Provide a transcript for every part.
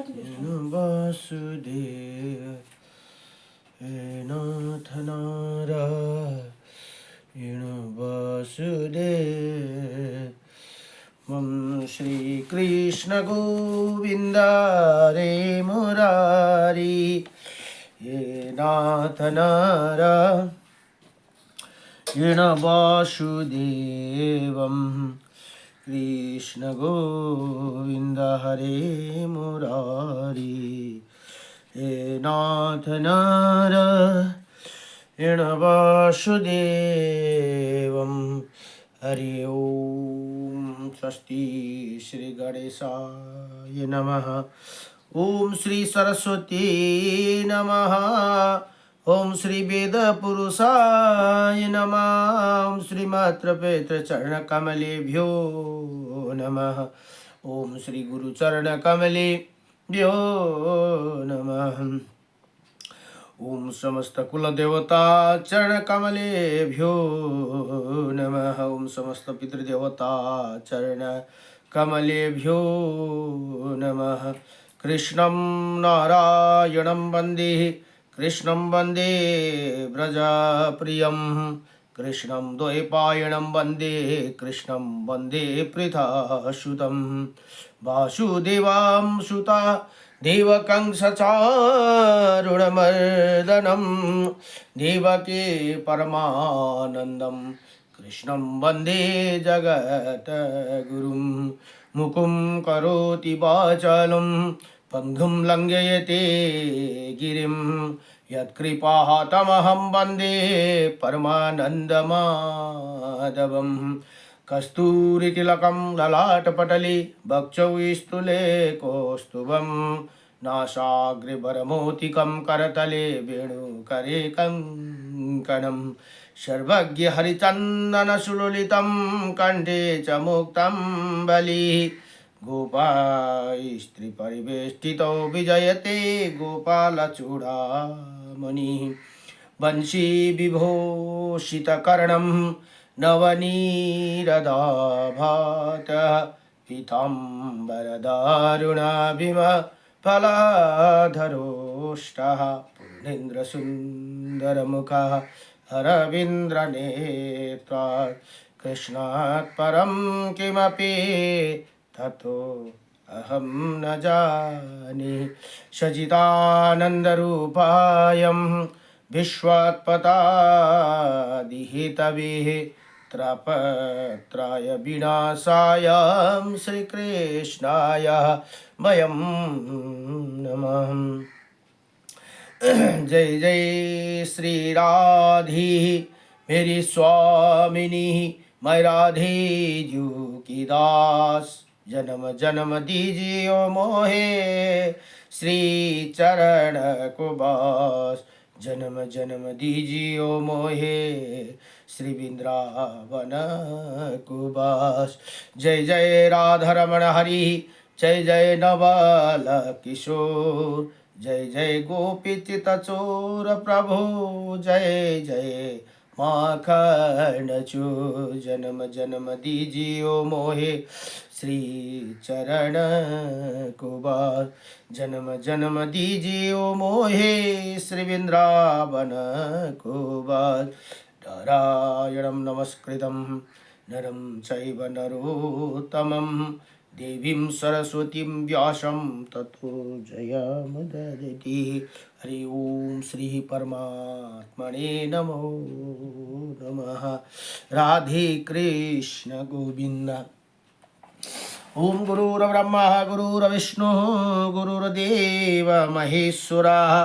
वासुदेव नाथ नारायण वासुदेव श्री कृष्ण गोविंद रे मुरारी ये नाथ नारायण वासुदेवम कृष्ण गोविंद हरे मुरारी हे नाथ नारायण वासुदेवम हरि ओम स्वस्ति श्री गणेशाय नमः ओम श्री सरस्वती नमः ओम श्री वेद पुरुषाय नमः ओम श्री मात्र पेत्र चरण कमलेभ्यो नमः ओम श्री गुरु चरण कमलेभ्यो नमः ओम समस्त कुल देवता चरण कमलेभ्यो नमः ओम समस्त पितृदेवता चरण कमलेभ्यो नमः कृष्णं नारायणं वन्दे कृष्णं वन्दे व्रजप्रियं कृष्णं द्वैपायनं वन्दे कृष्णं वन्दे पृथासुतं वासुदेवां सुता देवकं सचारुणमर्दनं देवकी परमानन्दं कृष्णं वन्दे जगद्गुरुं मुकुं करोति वाचालं पङ्गुं लङ्घयते गिरिं यत्कृपातमहं वन्दे परमानन्दमाधवं कस्तूरितिलकं ललाटपटले वक्षौ स्तुले कौस्तुभं नासाग्रवरमौक्तिकं करतले वेणुकरे कङ्कणं सर्वज्ञहरिचन्दनसुललितं कण्ठे च मुक्तं बलिः गोपास्त्रीपरिवेष्टितो विजयते गोपालचूडामणिः वंशी विभूषितकर्णं नवनीरदाभात पीताम्बरदारुणाभिम फलाधरोष्टः पूर्णेन्द्रसुन्दरमुखः अरविन्द्रनेत्रात् कृष्णात् परं किमपि ततो अहं न जाने सच्चिदानन्दरूपायं विश्वात्पतादिहेतवे त्रपत्राय विनाशाय श्रीकृष्णाय वयं नमः जय जय श्री राधे मेरी स्वामिनी मैं राधे जू की दास जन्म जन्म दीजियो मोहे श्री चरण को बास जन्म जन्म दीजियो मोहे श्री वृंदावन को बास जय जय राधारमण हरि जय जय नवल किशोर जय जय गोपी चित चोर प्रभु जय जय माखन चूर जन्म जन्म दीजियो मोहे श्री चरण को बास जन्म जन्म दीजियो मोहे श्री वृंदावन को बास नारायणं नमस्कृतं नरं चैव नरोत्तमं देवीं सरस्वतीं व्यासं ततो जयमुदीरयेत् हरि ओम श्री परमात्मने नमो नमः राधे कृष्ण गोविंद ओम गुरुर्ब्रह्मा गुरुर्विष्णु गुरुर्देव महेश्वरः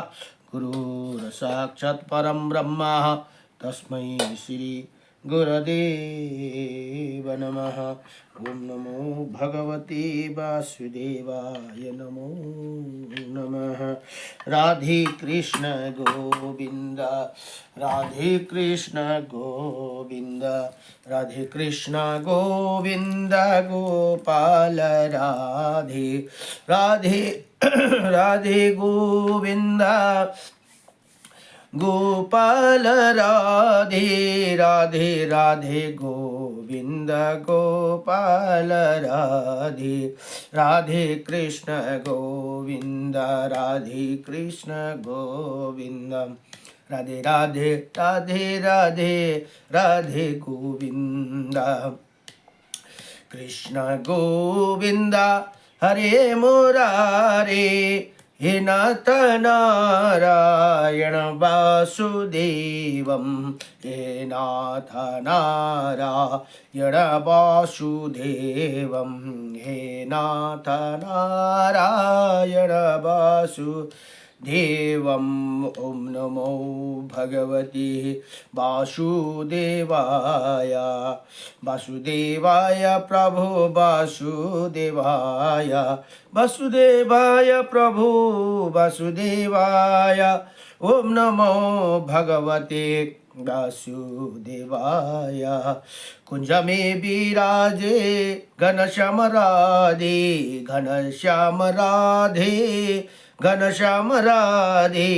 गुरुर्साक्षात् परं ब्रह्म तस्मै श्री गुरुदेव नमः ओम नमो भगवते वासुदेवाय नमो नमः राधे कृष्ण गोविंद राधे कृष्ण गोविंद राधे कृष्ण गोविंद गोपाल राधे राधे राधे गोविंद गोपाल राधे राधे राधे गोविंद गोपाल राधे राधे कृष्ण गोविंद राधे कृष्ण गोविंद राधे राधे राधे राधे राधे गोविंद कृष्ण गोविंद हरे मुरारे हे नाथ नारायण वासुदेवं हे नाथ नारायण वासुदेवं हे नाथ नारायण वासुदेवं ॐ नमो भगवते वासुदेवाय वासुदेवाय प्रभु वासुदेवाय वासुदेवाय प्रभु वासुदेवाय ॐ नमो भगवते वासुदेवाय कुंज में विराजे घनश्याम राधे घनश्याम राधे घनश्याम राधे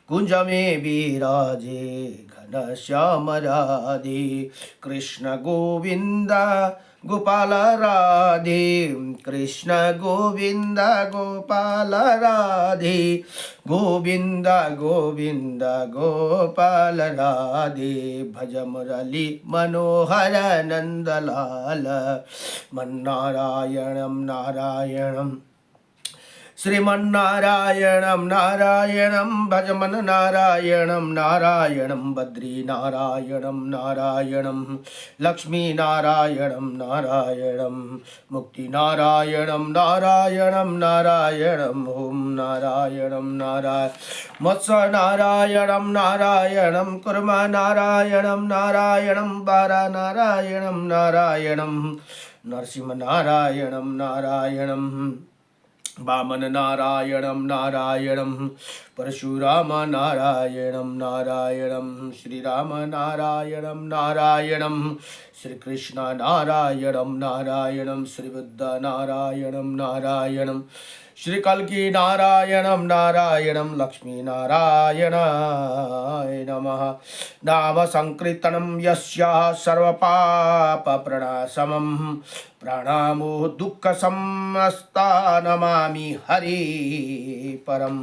कुंज में विराजे घनश्याम राधे कृष्ण गोविंद गोपाल राधे कृष्ण गोविंद गोपाल राधे गोविंद गोविंद गोपाल राधे भज मुरली मनोहर नंदलाल मन नारायणं नारायणं श्रीमन्नारायणं नारायणं भजमन नारायणं नारायणं बद्री नारायणं नारायणं लक्ष्मी नारायणं नारायणं मुक्ति नारायणं नारायणं नारायणं ओम नारायणं नारायण मत्स्य नारायणं नारायणं कुर्म नारायणं नारायणं बारा नारायणं नारायणं नरसिंह नारायणं नारायणं वामन नारायणं नारायणं परशुराम नारायणं नारायणं श्रीराम नारायणं नारायणं श्रीकृष्ण नारायणं नारायणं श्रीबुद्ध नारायणं नारायणं श्रीकल्की नारायणं नारायणं लक्ष्मी नारायणाय नमः नाम संकीर्तनं यस्य सर्वपापप्रणाशमं प्रणामो दुःखसमस्ता नमामि हरि परम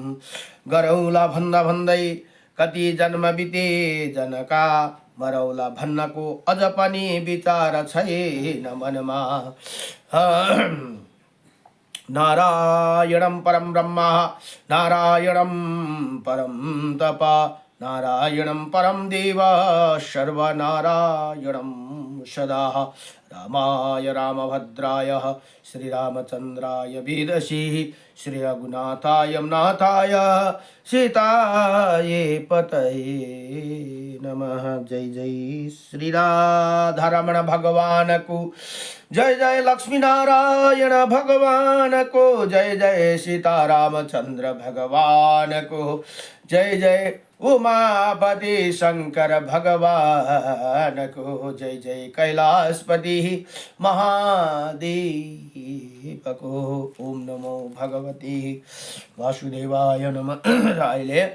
गरौला भन्दा भन्दै कति जन्म बिते जनका मरौला भन्नको अझ पनि विचार छैन मनमा नारायणं परम ब्रह्म नारायणं परम तप नारायणं परम देव सर्वनारायणं सदा रामाय रामभद्राय श्रीरामचंद्राय वेदसी श्री रघुनाथाय नाथाय सीताये पतये नमः। जय जय श्री राधारमण भगवान को जय जय लक्ष्मी नारायण भगवान को जय जय सीतारामचंद्र भगवान को जय जय उमापति शंकर भगवान को जय जय कैलाशपति महादेव को ओम नमो भगवते वासुदेवाय नमः। अहिले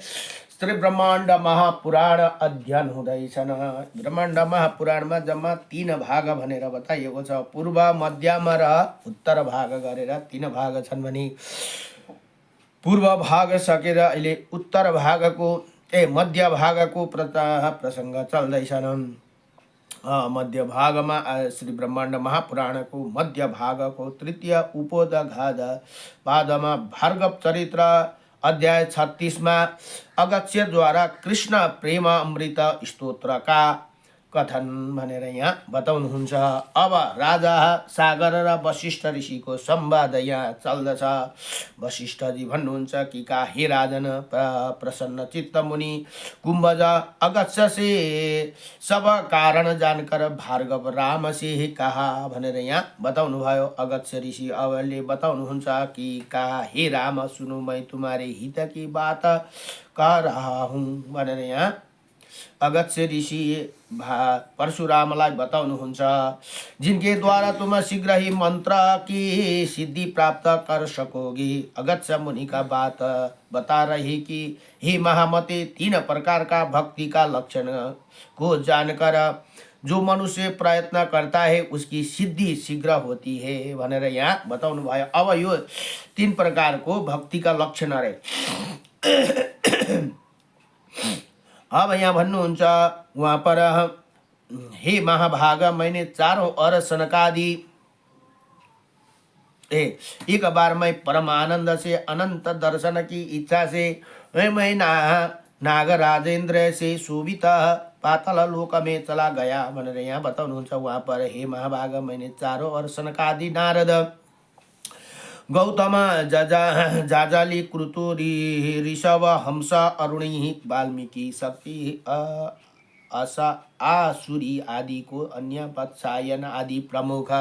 श्री ब्रह्माण्ड महापुराण अध्ययन हुँदैछन्। ब्रह्माण्ड महापुराणमा जम्मा 3 भाग भनेर बताइएको छ। पूर्व मध्यम र उत्तर भाग गरेर 3 भाग छन् भने पूर्व भाग सकेर अहिले उत्तर भागको मध्य भागको प्रसंग चल्दैछन्। मध्य भागमा श्री ब्रह्माण्ड महापुराणको मध्य भागको तृतीय उपोदघात पादमा भार्गव चरित्र अध्याय 36 मा अगस्त्यद्वारा कृष्ण प्रेम अमृत स्तोत्रका कथन भनेर यहाँ बताउनुहुन्छ। अब राजा सागर र वशिष्ठ ऋषिको संवाद यहाँ चल्दछ। वशिष्ठजी भन्नुहुन्छ कि का हे राजन प्रसन्न चित्त मुनि कुंभज अगस्त्य से सब कारण जानकर भार्गव राम से कहा भनेर यहाँ बताउनु भयो। अगस्त्य ऋषि अवले बताउनुहुन्छ कि का हे राम सुनु मैं तुम्हारे हित की बात कह रहा हूँ भनेर यहाँ अगत्य ऋषि परशुरामलाई बताउनुहुन्छ, जिनके द्वारा तुम शीघ्र ही मंत्र की सिद्धि प्राप्त कर सकोगी। अगत्य मुनि का बात बता रही कि हे महामते, 3 प्रकार का भक्ति का लक्षण को जानकर जो मनुष्य प्रयत्न करता है उसकी सिद्धि शीघ्र होती है भनेर यहाँ बताउनु भयो। अब यो 3 प्रकार को भक्ति का लक्षण अरे। अब यहाँ भन्नुहुन्छ वहाँ पर, हे महाभाग, मैंने चारों ओर सनकादि एक बार मैं परम आनंद से अनंत दर्शन की इच्छा से मैं नागराजेंद्र से शोभित पाताल लोक में चला गया भनेर यहाँ बताउनुहुन्छ। वहाँ पर, हे महाभाग, मैंने चारों ओर सनकादि, नारद, गौतम, जाजाली, कृतु, ऋषभ, हंस, अरुणि, वाल्मीकि, शक्ति, आशा, आसुरी आदि को, अन्य वत्सायन आदि प्रमुख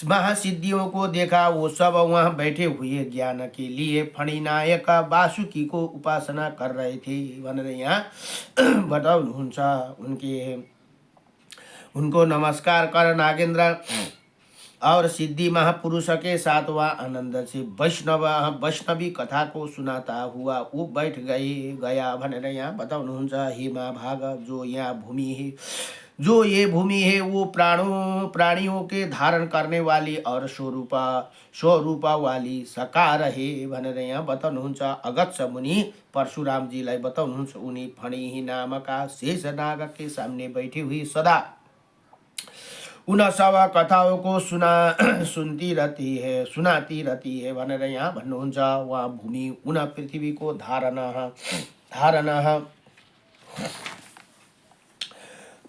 महासिद्धियों को देखा। वो सब वहाँ बैठे हुए ज्ञान के लिए फणिनायक वासुकी को उपासना कर रहे थे भनेर यहाँ बताउनुहुन्छ। उनको नमस्कार कर नागेंद्र और सिद्धि महापुरुष के साथ वह आनंद से वैष्णवी कथा को सुनाता हुआ वो बैठ गया भनेर यहाँ बताउनुहुन्छ। हे महाभाग, जो ये भूमि है वो प्राणियों के धारण करने वाली और स्वरूपा वाली सकार है भनेर यहाँ बताउनुहुन्छ। अगत्य मुनि परशुराम जीलाई बताउनुहुन्छ, उनी फणी नामका शेष नाग के सामने बैठी हुई सदा उन सब कथाओं को सुनाती रहती है भनेर यहाँ भन्नुहुन्छ। वहाँ भूमि उन पृथ्वी को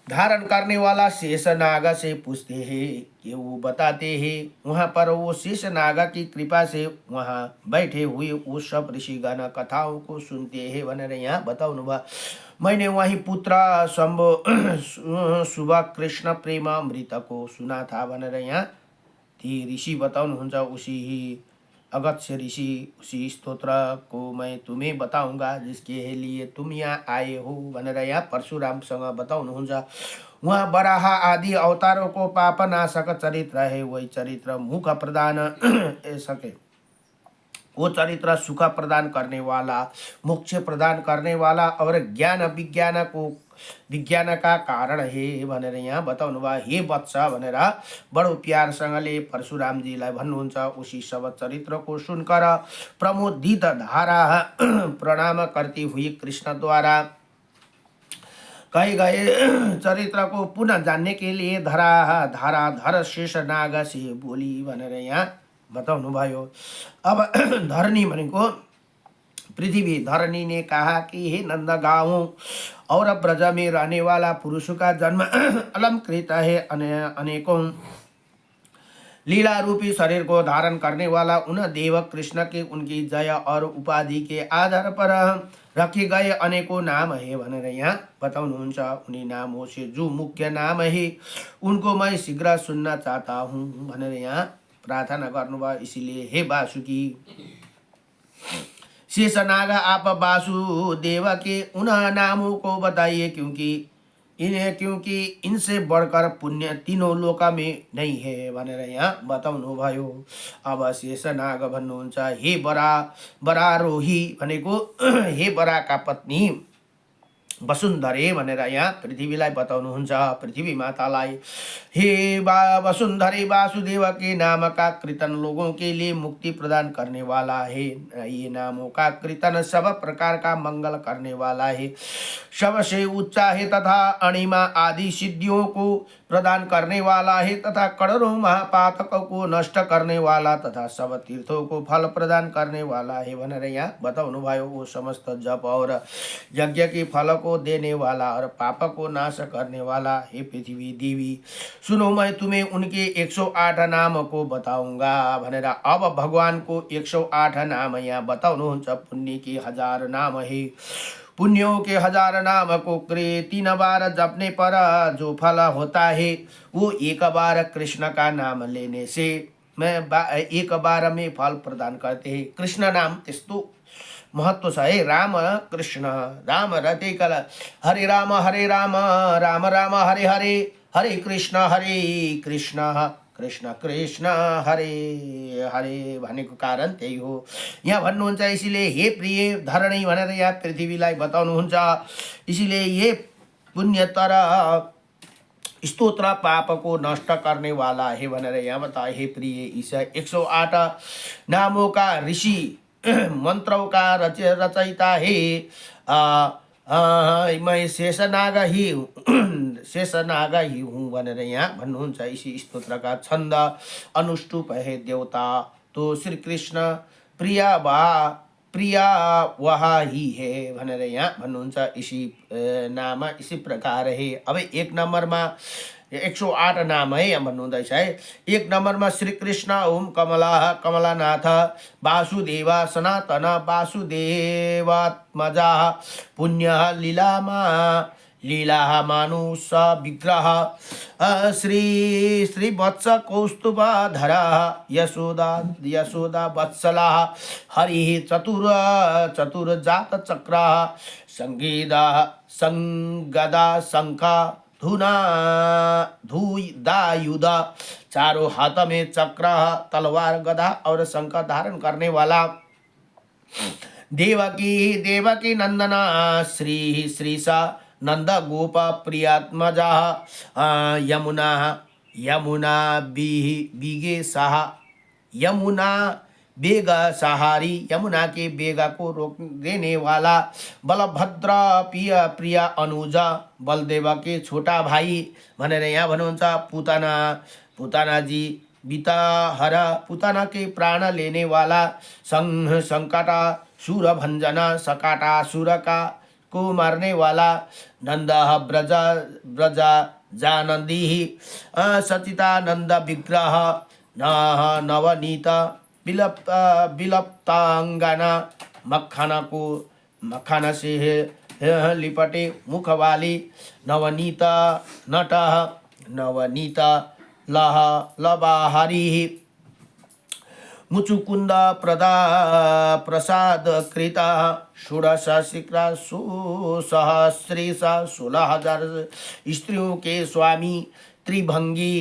धारण करने वाला शेष नाग से पूछते हैं कि वो बताते हैं। वहाँ पर वो शेष नाग की कृपा से वहाँ बैठे हुए वो सब ऋषिगण कथाओं को सुनते हैं भनेर यहाँ बताउनु भयो। मैंने वही पुत्र शुभ कृष्ण प्रेम अमृत को सुना था भनेर यहाँ ती ऋषि बताउनुहुन्छ। उसी अगत्य ऋषि उसी स्तोत्र को मैं तुम्हें बताऊंगा जिसके लिए तुम यहाँ आए हो भनेर यहाँ परशुरामसँग बताउनुहुन्छ। वहाँ बराह आदि अवतारों को पापनाशक चरित्र है। वही चरित्र मुख प्रदान सके, वो चरित्र सुख प्रदान करने वाला, मोक्ष प्रदान करने वाला और विज्ञान का कारण है भनेर यहाँ बताउनु भयो। हे वत्स भनेर बडो प्यारसँगले परशुरामजीलाई भन्नुहुन्छ। उसी सब चरित्र को सुनकर प्रमोदित धारा प्रणाम करती हुई कृष्ण द्वारा कहे गए चरित्र को पुनः जानने के लिए धराधर शेष नाग से बोली भनेर यहाँ बताउनु भयो। अब धरनी भनेको पृथ्वी, धरनी ने कहा कि हे नंदगांव और ब्रज में रहने वाला पुरुष का जन्म अलंकृत है। अनेकों लीला रूपी शरीर को धारण करने वाला उन देव कृष्ण के उनकी जय और उपाधि के आधार पर रखे गए अनेकों नाम है भनेर यहाँ बताउनुहुन्छ। उन्हीं नामों से जो मुख्य नाम है उनको मैं शीघ्र सुनना चाहता हूँ भनेर यहाँ प्रार्थना गर्नुभयो। इसीलिए हे वासुकी शेषनाग, आप वासुदेव के उन नामों को बताइए क्योंकि इनसे बढ़कर पुण्य तीनों लोक में नहीं है भनेर यहाँ बताउनु भयो। अब शेषनाग भन्नुहुन्छ, हे बरारोही भनेको हे बरा का पत्नी वसुन्धरे भनेर यहाँ पृथ्वीलाई बताउनुहुन्छ। पृथ्वी मातालाई, हे वसुन्धरे, वासुदेव के नाम का कीर्तन लोगों के लिए मुक्ति प्रदान करने वाला है। ये नामों का कीर्तन सब प्रकार का मंगल करने वाला है, सबसे ऊंचा है तथा अणिमा आदि सिद्धियों को प्रदान करने वाला है तथा करोड़ों महापातकों को नष्ट करने वाला तथा सब तीर्थों को फल प्रदान करने वाला है भनेर यहाँ बताउनु भयो। वो समस्त जप और यज्ञ के फल को देने वाला और पाप को नाश करने वाला है। पृथ्वी देवी, सुनो, मैं तुम्हें उनके 108 नाम को बताऊंगा भनेर अब भगवान को 108 नाम यहाँ बताउनुहुन्छ। पुण्य के 1000 नाम है। पुण्यों के 1000 नाम को 3 बार जपने पर जो फल होता है वो एक बार कृष्ण का नाम लेने से एक बार में फल प्रदान करते हैं। कृष्ण नाम त्यस्तो महत्व छ है। राम कृष्ण राम र त्यही काल हरे राम राम राम हरे हरे हरे कृष्ण कृष्ण कृष्ण हरे हरे भनेको कारण त्यही हो। यहाँ भन्नुहुन्छ इसीलिए हे प्रिय धरणी भनेर यहाँ पृथ्वीलाई बताउनुहुन्छ। इसीलिए ये पुण्य तर स्तोत्र पाप को नष्ट करने वाला है भनेर यहाँ बताए। हे प्रिय ईसा 108 नामों का ऋषि मंत्रों का रचयिता है। मैं शेषनाग ही शेषनाग ही हूँ भनेर यहाँ भन्नुहुन्छ। इसी स्तोत्र का छन्द अनुष्टुप है देवता तो श्री कृष्ण प्रिया वहा ही है भनेर यहाँ भन्नुहुन्छ। इसी नाम इसी प्रकार है। अब एक नम्बरमा 108 नाम है यहाँ भन्नुहुँदैछ है। एक नम्बरमा श्री कृष्ण ओम कमला कमलानाथ वासुदेवा सनातन वासुदेवात्मजा पुण्य लीला मानुष विग्रह श्री वत्स कौस्तुभधरा यशोदा वत्सला हरि चतुर जात चक्र संगदा शंख धुदायुध चारों हाथ में चक्र तलवार गदा और शंख धारण करने वाला देवकी नंदना श्रीसा नंद गोप प्रियात्मजा यमुना बीगे साहा यमुना बेग सहारी यमुना के बेगा को रोक देने वाला बलभद्र प्रिया अनुजा बलदेव के छोटा भाई भनेर यहाँ भन्नुहुन्छ। पुतना जी बिताहर पुतना के प्राण लेने वाला संकटा सुर भंजना सकाटा सुर को मारने वाला नंद ब्रजा जानंदी सचितानंद विग्रह नवनीत बिलप्तांगना मक्खन से लिपटे मुख वाली नवनीत लबाहरी मुचुकुंद प्रसाद कृता षोडश शिखरा सहस्रेशा 16,000 स्त्रियों के स्वामी त्रिभंगी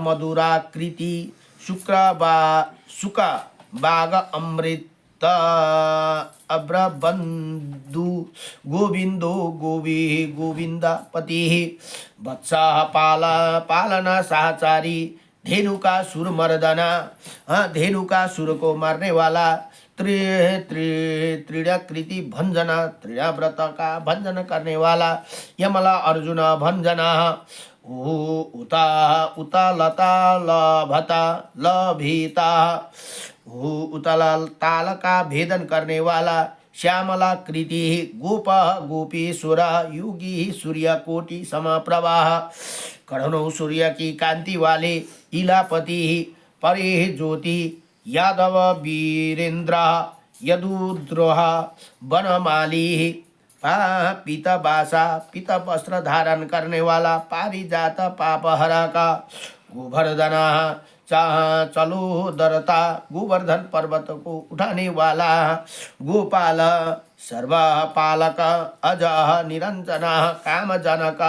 मधुराकृति सुका बाग अमृत अब्रबंधु गोविंद पति वत्सा पालना सहचारी धेनु का सुर मर्दना धेनु का सुर को मारने वाला त्रिडाकृति भंजना त्रिडाव्रत का भंजन करने वाला यमला अर्जुन भंजना उता लता लभता लभिता उतला ताल का भेदन करने वाला श्यामला कृति गोप गोपीश्वर युगी सूर्य कोटि समप्रवाह करोड़ों सूर्य की कांति वाले इलापति परे ज्योति यादव वीरेंद्र यदुद्रोह वनमाली पीत वस्त्र धारण करने वाला पारिजात पापहरा का गोवर्धना चलो दरता गोवर्धन पर्वत को उठाने वाला गोपाल सर्वपालक अजह निरंजना कामजनक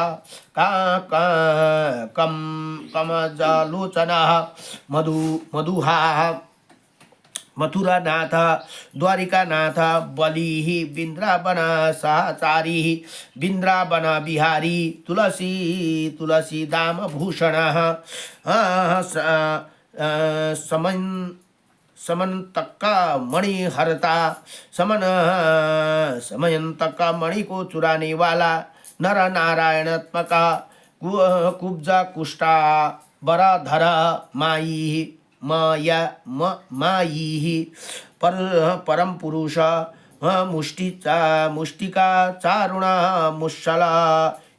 कमजलोचना मधुहा मथुरानाथ द्वारिकानाथ बलि वृंदावन सहचारी वृंदावन बिहारी तुलसी दाम भूषण समन्तक मणिहरता समयंतक मणि को चुराने वाला नर नारायणात्मक कुब्जा कुष्ठा बराधर माई माई परम पुरुष मुष्टिका चारुण मुशल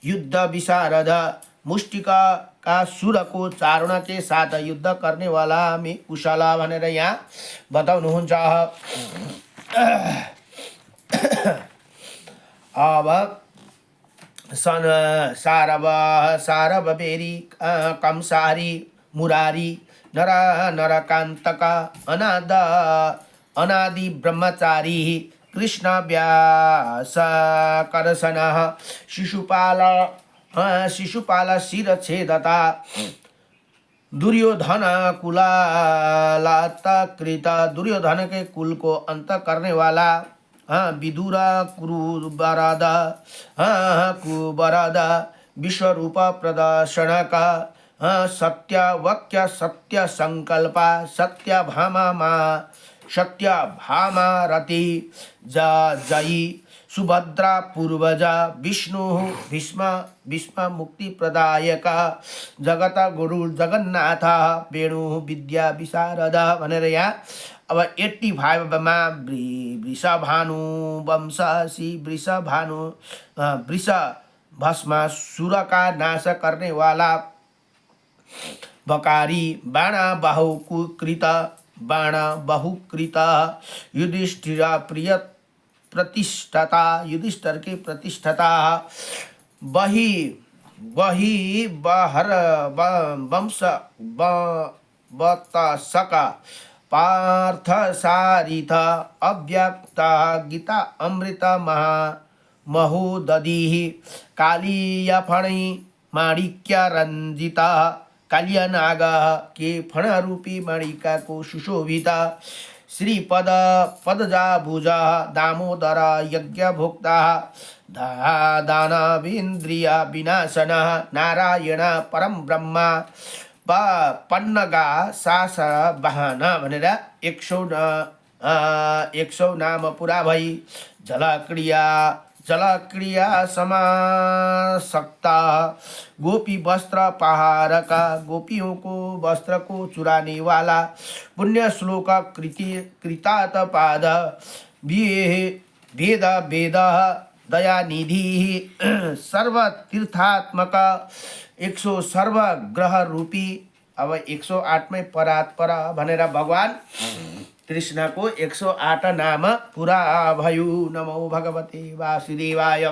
युद्ध विशारद मुष्टिका का सुर को चारुण के साथ युद्ध करने वाला में कुशला भनेर यहाँ बताउनुहुन्छ। अब सारव बेरी कमसारी मुरारी नरकांतका अनाद अनादि ब्रह्मचारी कृष्ण व्यास करसनः शिशुपाल शिरछेदता दुर्योधन कुलालातकृत दुर्योधन के कुल को अंत करने वाला विदुर कुरुबरद कुबरद विश्वरूप प्रदर्शन का सत्यवक्य सत्य संकल्प सत्यभामा रति जयी सुभद्रा पूर्वजा विष्णु भीष्म मुक्ति प्रदायक जगत गुरु जगन्नाथ वेणु विद्या विशारद भनेर यहाँ अब 85 मा वृषभानु वंशी वृष भस्म सुर का नाश करने वाला बकारी बाण बहुकृत युधिष्ठिर प्रिय प्रतिष्ठता युधिष्ठिर के प्रतिष्ठता बही बहर वंश बतसक पार्थ सारिथ अव्यक्त गीता अमृत महोदधि कालियफणि माणिक्य रंजिता कालियनाग के फण रूपी माणिका को सुशोभित श्रीपद पदजाभुज दामोदर यज्ञभोक्ता दानवेन्द्रिय विनाशन नारायण परम ब्रह्म पन्नगा सास वाहन भनेर 100 नाम पुरा भई जलक्रिया समासक्ता गोपी वस्त्र पहारका गोपियों को वस्त्र को चुराने वाला पुण्य श्लोक कृतात पाद वेद दयानिधि सर्व तीर्थात्मक 100 सर्वग्रह रूपी अब 108 में परात्पर भनेर भगवान कृष्ण को 108 नाम पुरा भयो। नमो भगवते वासुदेवाय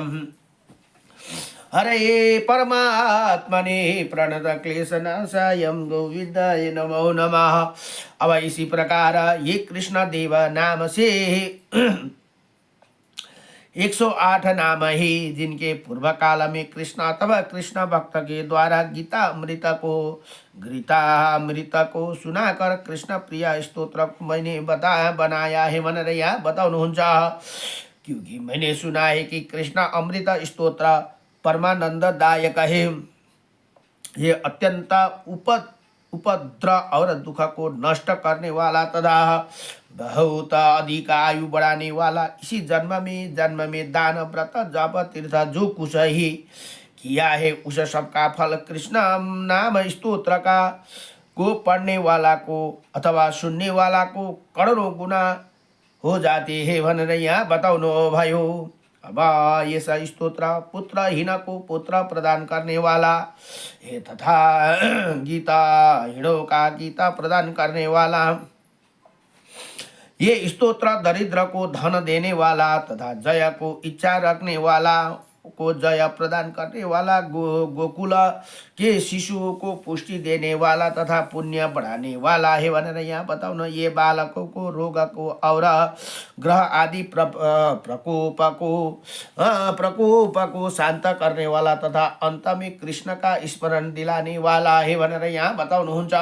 हरे परमात्मने प्रणत क्लेशनाशाय गोविंदाय नमो नमः। अब इसी प्रकार ये कृष्ण देव नाम से 108 नाम ही जिनके पूर्व काल में कृष्ण अथवा कृष्ण भक्त के द्वारा गीता अमृत को सुनाकर कृष्ण प्रिया स्तोत्र को मैंने बनाया है भनेर यहाँ बताउनुहुन्छ। क्योंकि मैंने सुना है कि कृष्ण अमृत स्तोत्र परमानंददायक है। ये अत्यंत उपद्रव और दुख को नष्ट करने वाला तथा बहुत अधिक आयु बढ़ाने वाला इसी जन्म में दान व्रत जप तीर्थ जो कुछ ही किया है उस सबका फल कृष्ण नाम स्तोत्र का को पढ़ने वाला को अथवा सुनने वाला को करोड़ों गुना हो जाते हैं भनेर यहाँ बताउनु भयो। अब यस स्तोत्र पुत्रहीन को पुत्र प्रदान करने वाला है तथा गीता हिड़ों का गीता प्रदान करने वाला। ये स्तोत्र दरिद्र को धन देने वाला तथा जय को इच्छा रखने वाला को जय प्रदान करने वाला गोकुल के शिशुओं को पुष्टि देने वाला तथा पुण्य बढ़ाने वाला है भनेर यहाँ बताउन। ये बालकों को रोग को और ग्रह आदि प्रकोप को शांत करने वाला तथा अंत में कृष्ण का स्मरण दिलाने वाला है भनेर यहाँ बताउनुहुन्छ।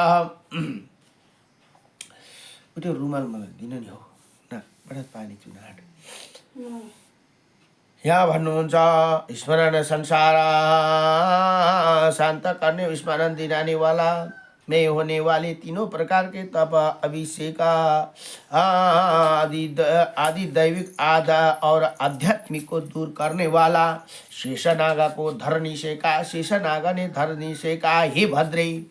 त्यो रुमाल मलाई दिन नि हो न बडा पानी चुनाट यहाँ भन्नुहुन्छ स्मरण संसार शांत करने स्मरण दिलाने वाला में होने वाले तीनों प्रकार के तप अभिषेक आदि दैविक आदा और आध्यात्मिक को दूर करने वाला शेषनागा को धरनी से का शेषनागा ने धरनी से का हे भद्रे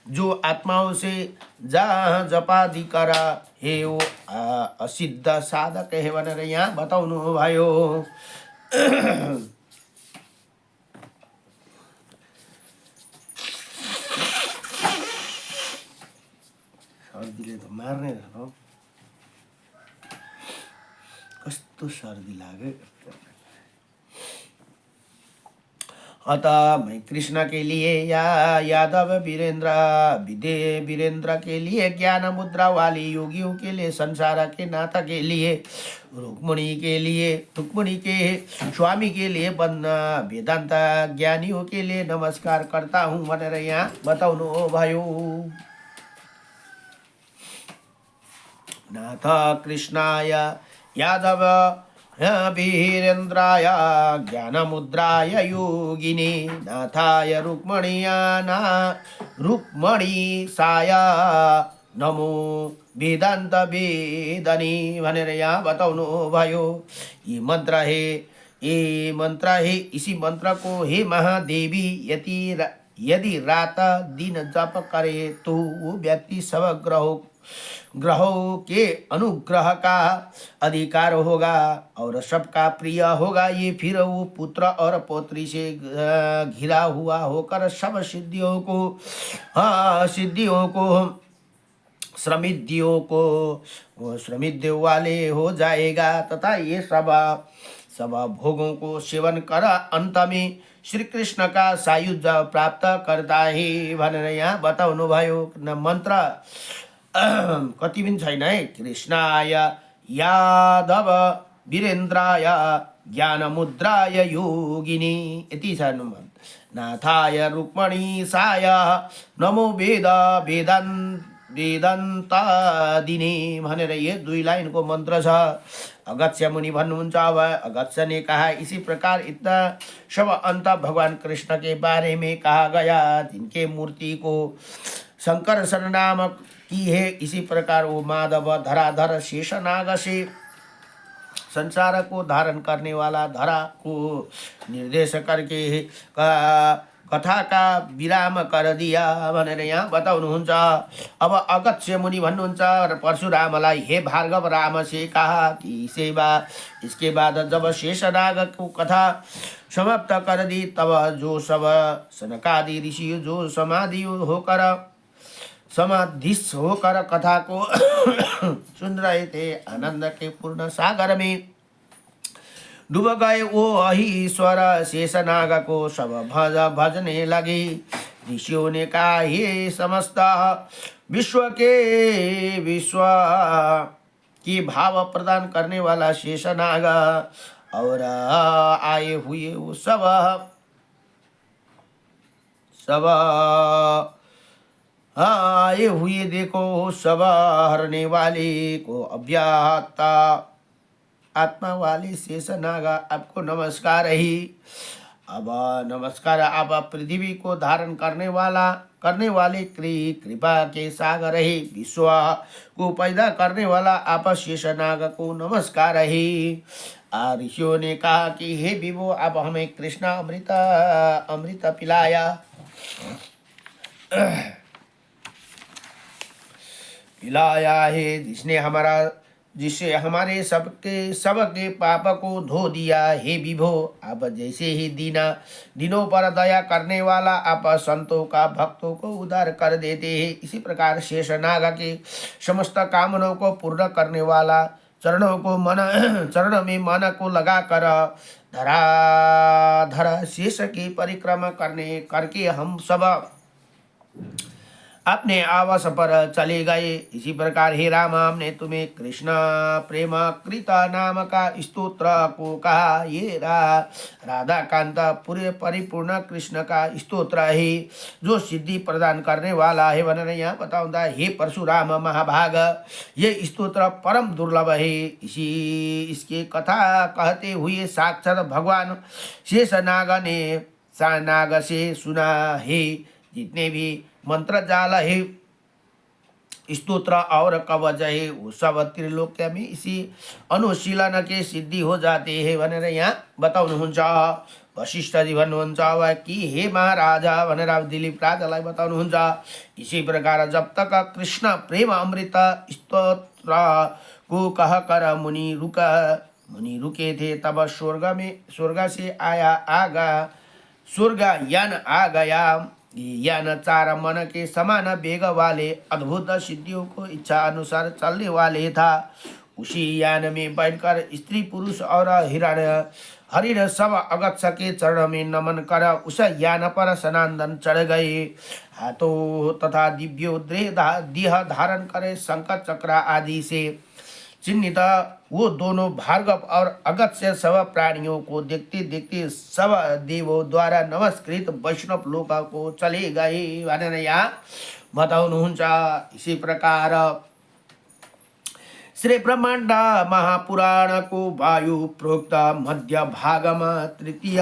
जो आत्माओं से जपादि कर हे वो असिद्ध साधक है भनेर यहाँ बताउनु भयो। सर्दीले त मार्ने रहेछ हो कस्तो सर्दी लाग्यो। अतः मैं कृष्ण के लिए या यादव वीरेंद्र के लिए, ज्ञान मुद्रा वाली योगियों के लिए, संसार के नाथ के लिए, रुक्मणी के स्वामी के लिए, वेदांत ज्ञानियों के लिए नमस्कार करता हूँ भनेर यहाँ बताउनु भयो। नाथ कृष्णाय यादव वीरेन्द्राय ज्ञानमुद्राय योगिनी, नाथाय रुक्मणीसाय नमो वेदांत वेदनी भनेर यहाँ बताउनु भयो। ये मंत्र है इसी मंत्र को हे महादेवी यदि रात दिन जप करे तो वो व्यक्ति सब ग्रहों के अनुग्रह का अधिकार होगा और सबका प्रिय होगा। ये फिर वो पुत्र और पौत्री से घिरा हुआ होकर सब सिद्धियों को श्रमिद्ध वाले हो जाएगा तथा ये सब भोगों को सेवन कर अंत में श्री कृष्ण का सायुज्य प्राप्त करता है भनेर यहाँ बताउनु भयो। मन्त्र कति पनि छैन है। कृष्णाय यादव वीरेन्द्राय ज्ञानमुद्राय योगिनी यति छ। नाथाय रुक्मणीसाय नमो वेदान्तादिने भनेर ये 2 लाइन को मंत्र छ। अगस्त्य मुनि भन्नुहुन्छ। अब अगस्त्य ने कहा इसी प्रकार इतना सब अंत भगवान कृष्ण के बारे में कहा गया, जिनके मूर्ति को शंकर सरनाम की है। इसी प्रकार वो माधव धराधर शेषनाग से संसार को धारण करने वाला, धरा को निर्देश करके कथा का विराम कर दिया भनेर यहाँ बताउनुहुन्छ। अब अगस्त्य मुनि भन्नुहुन्छ परशुरामलाई, हे भार्गव राम से कहा कि इसके बाद जब शेषनाग को कथा समाप्त कर दी तब जो सब सनकादि ऋषि जो समाधिस्थ होकर कथा को सुन रहे थे, आनंद के पूर्ण सागर में डूब गए। वो ईश्वर शेषनाग को सब भजने लगे। ऋषियों ने कहा हे समस्त विश्व की भाव प्रदान करने वाला शेषनाग और आए हुए वो सब आए हुए देखो सब हरने वाले को अव्याहता आत्मा वाले शेषनाग आपको नमस्कार ही। अब नमस्कार आप पृथ्वी को धारण करने वाले कृपा के सागर ही, विश्व को पैदा करने वाला आप शेषनाग को नमस्कार ही। ऋषियों ने कहा कि हे विभो आप हमें कृष्ण अमृत पिलाया है, जिससे हमारे सबके पाप को धो दिया। हे विभो आप जैसे ही दिनों पर दया करने वाला आप संतों का भक्तों को उद्धार कर देते हैं, इसी प्रकार शेषनाग के समस्त कामनाओं को पूर्ण करने वाला चरण में मन को लगाकर धराधर शेष की परिक्रमा करके हम सब अपने आवास पर चले गए। इसी प्रकार हे राम हमने तुम्हें कृष्ण प्रेम कृत नाम का स्तोत्र को कहा। ये राधा कांत पूरे परिपूर्ण कृष्ण का स्तोत्र है जो सिद्धि प्रदान करने वाला है भनेर यहाँ बताउँदा हे परशुराम महाभाग ये स्तोत्र परम दुर्लभ है। इसके कथा कहते हुए साक्षात भगवान शेषनाग से सुना है। जितने भी मंत्र जाल है स्तोत्र और कवच है वो सब त्रिलोक्य में इसी अनुशीलन के सिद्धि हो जाते हैं भनेर यहाँ बताउनुहुन्छ। वशिष्ठ जी भन्नुहुन्छ कि हे महाराजा भनेर दिलीप राजालाई बताउनुहुन्छ। इसी प्रकार जब तक कृष्ण प्रेम अमृत स्तोत्र को कह कर मुनि रुके थे तब स्वर्ग से यान आ गया। यान 4 मन के समान वेग वाले अद्भुत सिद्धियों को इच्छा अनुसार चलने वाले था। उसी यान में बैठकर स्त्री पुरुष और हरि ने सब अगत्य के चरण में नमन कर उस यान पर सनांदन चढ़ गए। हाथों तथा देह धारण करे शंकर चक्र आदि से चिन्हित वो दोनों भार्गव और अगत्य सब प्राणियों को देखते देखते सब देवों द्वारा नमस्कृत वैष्णव लोक को चले गए भनेर यहाँ बताउनुहुन्छ। इसी प्रकार श्री ब्रह्मांड महापुराण को वायु प्रोक्त मध्य भागमा तृतीय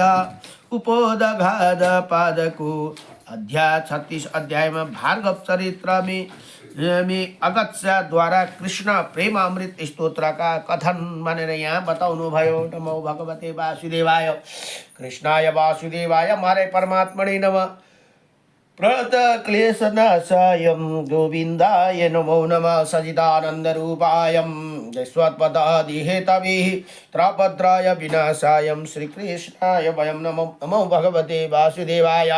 उपोदघात पाद को अध्याय 36 अध्याय में भार्गव चरित्र में अगत्य द्वारा कृष्ण प्रेम अमृत स्तोत्र का कथन मानेर यहाँ बताउनु भयो। नमो भगवते वासुदेवाय कृष्णाय वासुदेवाय मारे परमात्मने नमः। प्रत क्लेश नाशायं गोविंदाय नमो नमः। सजिदानंद रूपायं जयस्वत्पदादि हेतवे त्रापद्राय विनाशायं श्री कृष्णाय वयं नमो। नमो भगवते वासुदेवाय।